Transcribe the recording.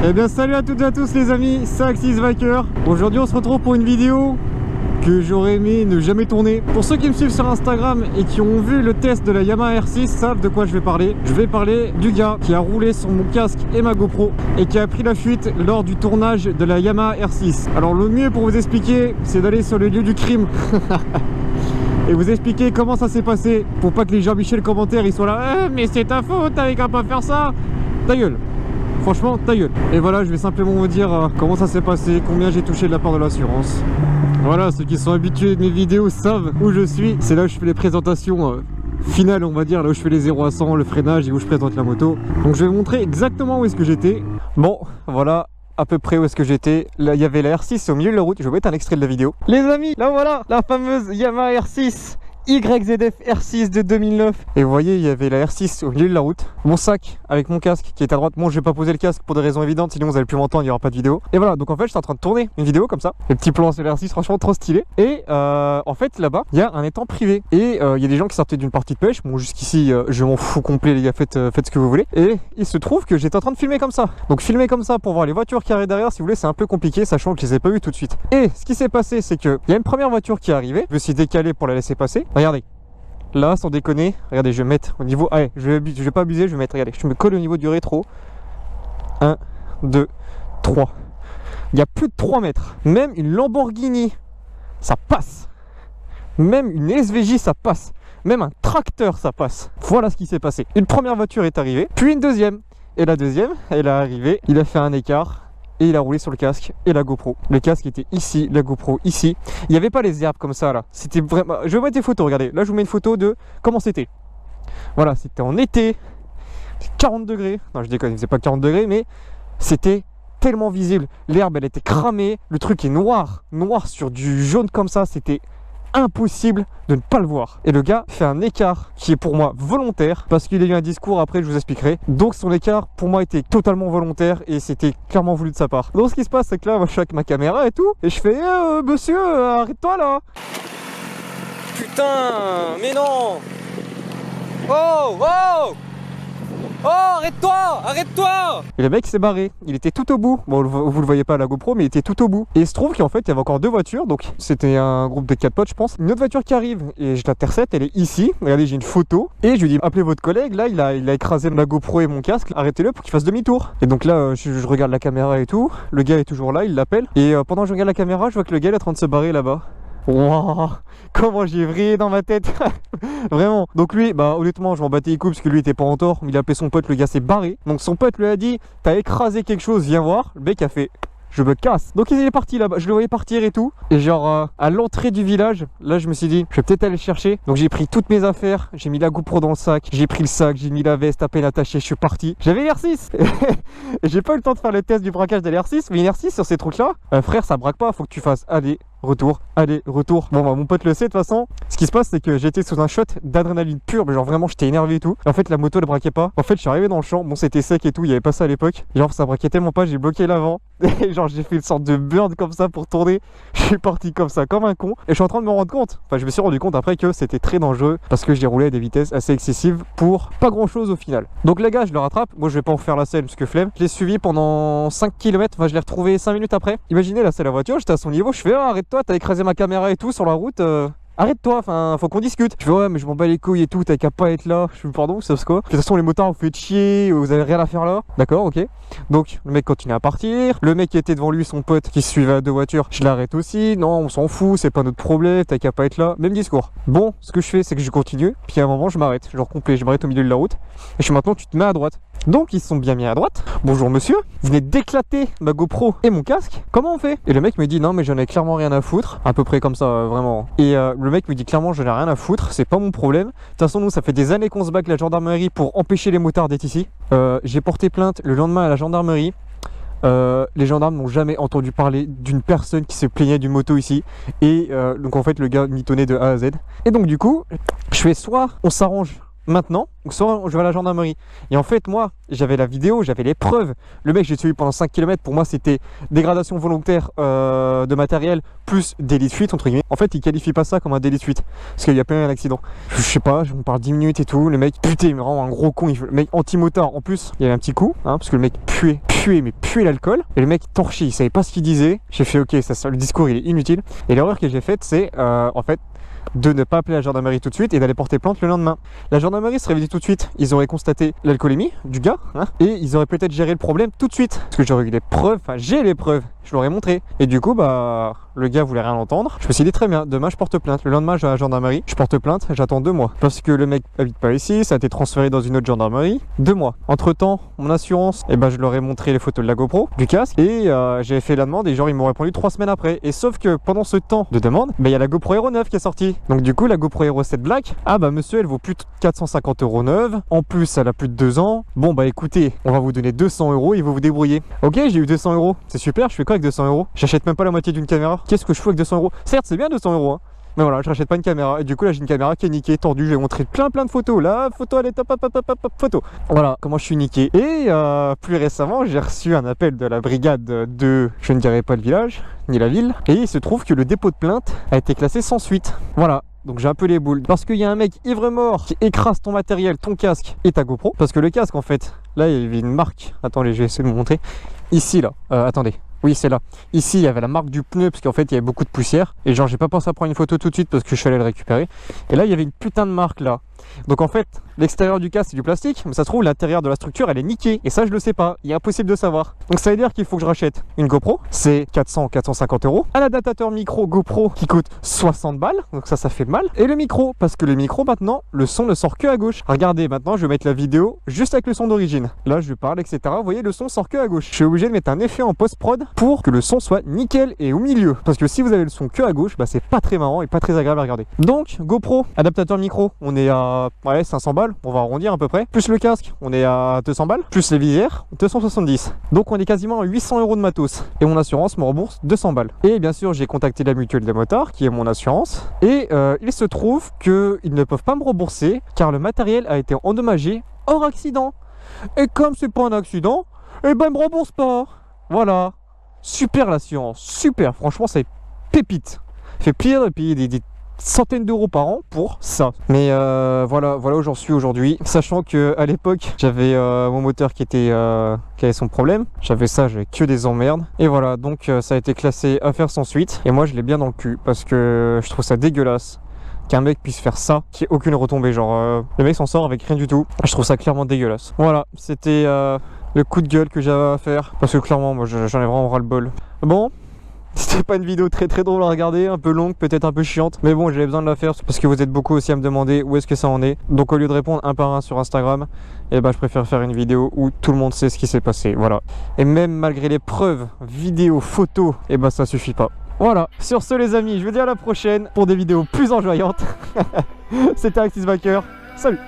Eh bien salut à toutes et à tous les amis, c'est Axis Biker. Aujourd'hui on se retrouve pour une vidéo que j'aurais aimé ne jamais tourner. Pour ceux qui me suivent sur Instagram et qui ont vu le test de la Yamaha R6 savent de quoi je vais parler. Je vais parler du gars qui a roulé sur mon casque et ma GoPro et qui a pris la fuite lors du tournage de la Yamaha R6. Alors le mieux pour vous expliquer, c'est d'aller sur le lieu du crime et vous expliquer comment ça s'est passé, pour pas que les Jean-Michel commentaires ils soient là mais c'est ta faute, t'avais qu'à pas faire ça. Ta gueule. Franchement, ta gueule. Et voilà, je vais simplement vous dire comment ça s'est passé, combien j'ai touché de la part de l'assurance. Voilà, ceux qui sont habitués de mes vidéos savent où je suis. C'est là où je fais les présentations finales, on va dire, là où je fais les 0 à 100, le freinage et où je présente la moto. Donc je vais vous montrer exactement où est-ce que j'étais. Bon, voilà à peu près où est-ce que j'étais. Là, il y avait la R6 au milieu de la route. Je vais vous mettre un extrait de la vidéo. Les amis, là voilà, la fameuse Yamaha R6. YZF R6 de 2009. Et vous voyez, il y avait la R6 au milieu de la route. Mon sac avec mon casque qui est à droite. Bon, je vais pas poser le casque pour des raisons évidentes, sinon vous allez plus m'entendre, il y aura pas de vidéo. Et voilà, donc en fait, je suis en train de tourner une vidéo comme ça. Les petits plans sur la R6, franchement trop stylé. Et en fait, là-bas, il y a un étang privé. Et il y a des gens qui sortaient d'une partie de pêche. Bon, jusqu'ici, je m'en fous complet, les gars, faites ce que vous voulez. Et il se trouve que j'étais en train de filmer comme ça. Donc filmer comme ça pour voir les voitures qui arrivent derrière, si vous voulez, c'est un peu compliqué, sachant que je les ai pas vues tout de suite. Et ce qui s'est passé, c'est que il y a une première voiture qui est arrivée. Je me suis décalé pour la laisser passer. Regardez. Là, sans déconner, regardez, je vais mettre au niveau... Allez, je vais pas abuser, je vais mettre, regardez, je me colle au niveau du rétro. 1, 2, 3. Il y a plus de 3 mètres. Même une Lamborghini, ça passe. Même une SVJ, ça passe. Même un tracteur, ça passe. Voilà ce qui s'est passé. Une première voiture est arrivée, puis une deuxième. Et la deuxième, elle est arrivée, il a fait un écart. Et il a roulé sur le casque et la GoPro. Le casque était ici, la GoPro ici. Il n'y avait pas les herbes comme ça là. C'était vraiment... Je vais vous mettre des photos, regardez. Là je vous mets une photo de comment c'était. Voilà, c'était en été. 40 degrés. Non, je déconne, il faisait pas 40 degrés, mais c'était tellement visible. L'herbe, elle était cramée. Le truc est noir. Noir sur du jaune comme ça. C'était impossible de ne pas le voir. Et le gars fait un écart qui est pour moi volontaire, parce qu'il a eu un discours, après je vous expliquerai. Donc son écart pour moi était totalement volontaire et c'était clairement voulu de sa part. Donc ce qui se passe, c'est que là moi je suis avec ma caméra et tout, et je fais monsieur, arrête-toi là. Putain, mais non. Oh, oh, oh, arrête-toi, arrête-toi. Et le mec s'est barré, il était tout au bout. Bon, vous le voyez pas à la GoPro, mais il était tout au bout. Et il se trouve qu'en fait, il y avait encore 2 voitures. Donc, c'était un groupe de 4 potes, je pense. Une autre voiture qui arrive, et je l'intercepte, elle est ici. Regardez, j'ai une photo. Et je lui dis, appelez votre collègue. Là, il a écrasé ma GoPro et mon casque. Arrêtez-le pour qu'il fasse demi-tour. Et donc là, je regarde la caméra et tout. Le gars est toujours là, il l'appelle. Et pendant que je regarde la caméra, je vois que le gars est en train de se barrer là-bas. Wow, comment j'ai vrillé dans ma tête. Vraiment. Donc lui, bah honnêtement je m'en battais les couilles parce que lui était pas en tort. Il a appelé son pote, le gars s'est barré. Donc son pote lui a dit, t'as écrasé quelque chose, viens voir. Le mec a fait, je me casse. Donc il est parti là-bas, je le voyais partir et tout. Et genre à l'entrée du village, là je me suis dit, je vais peut-être aller le chercher. Donc j'ai pris toutes mes affaires, j'ai mis la GoPro dans le sac, j'ai pris le sac, j'ai mis la veste à peine attachée, je suis parti. J'avais une R6 et j'ai pas eu le temps de faire le test du braquage de la R6. Mais une R6 sur ces trucs là, frère ça braque pas, faut que tu fasses aller retour, allez, retour. Bon bah mon pote le sait de toute façon. Ce qui se passe c'est que j'étais sous un shot d'adrénaline pure, mais genre vraiment j'étais énervé et tout. Et en fait la moto elle braquait pas. En fait je suis arrivé dans le champ, bon c'était sec et tout, il y avait pas ça à l'époque. Genre ça braquait tellement pas, j'ai bloqué l'avant. Et genre j'ai fait une sorte de burn comme ça pour tourner. Je suis parti comme ça, comme un con. Et je suis en train de me rendre compte, enfin je me suis rendu compte après que c'était très dangereux parce que j'ai roulé à des vitesses assez excessives pour pas grand chose au final. Donc les gars je le rattrape, moi je vais pas en faire la selle parce que flemme. Je l'ai suivi pendant 5 km, enfin je l'ai retrouvé 5 minutes après. Imaginez là c'est la voiture, j'étais à son niveau, je fais arrête-toi, t'as écrasé ma caméra et tout sur la route. Arrête-toi, enfin, faut qu'on discute. Je fais ouais, mais je m'en bats les couilles et tout, t'as qu'à pas être là. Je fais pardon, c'est quoi? De toute façon, les motards, vous faites chier, vous avez rien à faire là. D'accord, ok. Donc, le mec continue à partir. Le mec qui était devant lui, son pote qui suivait à 2 voitures, je l'arrête aussi. Non, on s'en fout, c'est pas notre problème, t'as qu'à pas être là. Même discours. Bon, ce que je fais, c'est que je continue. Puis à un moment, je m'arrête. Genre complet, je m'arrête au milieu de la route. Et je suis maintenant, tu te mets à droite. Donc, ils se sont bien mis à droite. Bonjour monsieur, vous venez d'éclater ma GoPro et mon casque. Comment on fait? Et le mec me dit non, mais j'en ai clairement rien à foutre. À peu près comme ça, vraiment. Et le mec me dit clairement, j'en ai rien à foutre, c'est pas mon problème. De toute façon, nous, ça fait des années qu'on se bat avec la gendarmerie pour empêcher les motards d'être ici. J'ai porté plainte le lendemain à la gendarmerie. Les gendarmes n'ont jamais entendu parler d'une personne qui se plaignait d'une moto ici. Et donc en fait, le gars mitonnait de A à Z. Et donc du coup, je fais soit on s'arrange maintenant, ou soit je vais à la gendarmerie. Et en fait, moi, j'avais la vidéo, j'avais les preuves. Le mec, j'ai suivi pendant 5 km. Pour moi, c'était dégradation volontaire de matériel plus délit de fuite, entre guillemets. En fait, il qualifie pas ça comme un délit de fuite. Parce qu'il y a pas eu un accident. Je sais pas, je me parle 10 minutes et tout. Le mec, putain, il me rend un gros con. Le mec anti-motard. En plus, il y avait un petit coup, hein, parce que le mec puait l'alcool. Et le mec torchait, il savait pas ce qu'il disait. J'ai fait, ok, ça, le discours, il est inutile. Et l'erreur que j'ai faite, c'est, en fait, de ne pas appeler la gendarmerie tout de suite et d'aller porter plainte le lendemain. La gendarmerie serait venue tout de suite, ils auraient constaté l'alcoolémie du gars, hein, et ils auraient peut-être géré le problème tout de suite. Parce que j'aurais eu les preuves, enfin j'ai les preuves, je l'aurais montré. Et du coup, bah, le gars voulait rien entendre. Je me suis dit très bien, demain je porte plainte. Le lendemain, je vais à la gendarmerie, je porte plainte, j'attends 2 mois. Parce que le mec habite pas ici, ça a été transféré dans une autre gendarmerie. 2 mois. Entre temps, mon assurance, et ben je leur ai montré les photos de la GoPro, du casque, et j'ai fait la demande et genre ils m'ont répondu 3 semaines après. Et sauf que pendant ce temps de demande, il y a la GoPro Hero 9 qui est sortie. Donc du coup, la GoPro Hero 7 Black, ah bah monsieur, elle vaut plus de 450 € neuve. En plus, elle a plus de 2 ans. Bon bah écoutez, on va vous donner 200 € et vous vous débrouillez. Ok, j'ai eu 200 €. C'est super, je fais quoi avec 200 €? J'achète même pas la moitié d'une caméra. Qu'est-ce que je fais avec 200 €? Certes, c'est bien 200 €, hein. Mais voilà, je rachète pas une caméra. Et du coup, là, j'ai une caméra qui est niquée, tordue. Je vais montrer plein de photos. La photo, elle est top, photo. Voilà comment je suis niqué. Et plus récemment, j'ai reçu un appel de la brigade de, je ne dirais pas le village, ni la ville. Et il se trouve que le dépôt de plainte a été classé sans suite. Voilà. Donc j'ai un peu les boules. Parce qu'il y a un mec ivre-mort qui écrase ton matériel, ton casque et ta GoPro. Parce que le casque, en fait, là, il y avait une marque. Attendez, je vais essayer de vous montrer. Ici, là. Attendez. Oui, c'est là. Ici, il y avait la marque du pneu parce qu'en fait, il y avait beaucoup de poussière. Et genre, j'ai pas pensé à prendre une photo tout de suite parce que je suis allé le récupérer. Et là, il y avait une putain de marque là. Donc en fait, l'extérieur du casque c'est du plastique, mais ça se trouve l'intérieur de la structure elle est niquée. Et ça, je le sais pas. Il est impossible de savoir. Donc ça veut dire qu'il faut que je rachète une GoPro. C'est 450 €. Un adaptateur micro GoPro qui coûte 60 balles. Donc ça fait mal. Et le micro, parce que le micro maintenant, le son ne sort que à gauche. Regardez, maintenant, je vais mettre la vidéo juste avec le son d'origine. Là, je parle, etc. Vous voyez, le son sort que à gauche. Je suis obligé de mettre un effet en post-prod pour que le son soit nickel et au milieu. Parce que si vous avez le son que à gauche, bah c'est pas très marrant et pas très agréable à regarder. Donc, GoPro, adaptateur micro, on est à 500 balles, on va arrondir à peu près. Plus le casque, on est à 200 balles. Plus les visières, 270. Donc on est quasiment à 800 € de matos. Et mon assurance me rembourse 200 balles. Et bien sûr, j'ai contacté la mutuelle des motards, qui est mon assurance. Et il se trouve qu'ils ne peuvent pas me rembourser, car le matériel a été endommagé hors accident. Et comme c'est pas un accident, eh ben ils me remboursent pas. Voilà. Super l'assurance, super. Franchement, c'est pépite. Fait pire de payer des centaines d'euros par an pour ça. Mais voilà où j'en suis aujourd'hui. Sachant que à l'époque, j'avais mon moteur qui avait son problème. J'avais que des emmerdes. Et voilà, donc ça a été classé affaire sans suite. Et moi, je l'ai bien dans le cul parce que je trouve ça dégueulasse qu'un mec puisse faire ça, qu'il n'y ait aucune retombée. Genre, le mec s'en sort avec rien du tout. Je trouve ça clairement dégueulasse. Voilà, c'était le coup de gueule que j'avais à faire. Parce que clairement, moi, j'en ai vraiment ras-le-bol. Bon. C'était pas une vidéo très drôle à regarder, un peu longue, peut-être un peu chiante, mais bon, j'avais besoin de la faire parce que vous êtes beaucoup aussi à me demander où est-ce que ça en est. Donc au lieu de répondre un par un sur Instagram, eh ben je préfère faire une vidéo où tout le monde sait ce qui s'est passé, voilà. Et même malgré les preuves, vidéos, photos, eh ben ça suffit pas. Voilà, sur ce les amis, je vous dis à la prochaine pour des vidéos plus enjoyantes. C'était Axis Biker, salut.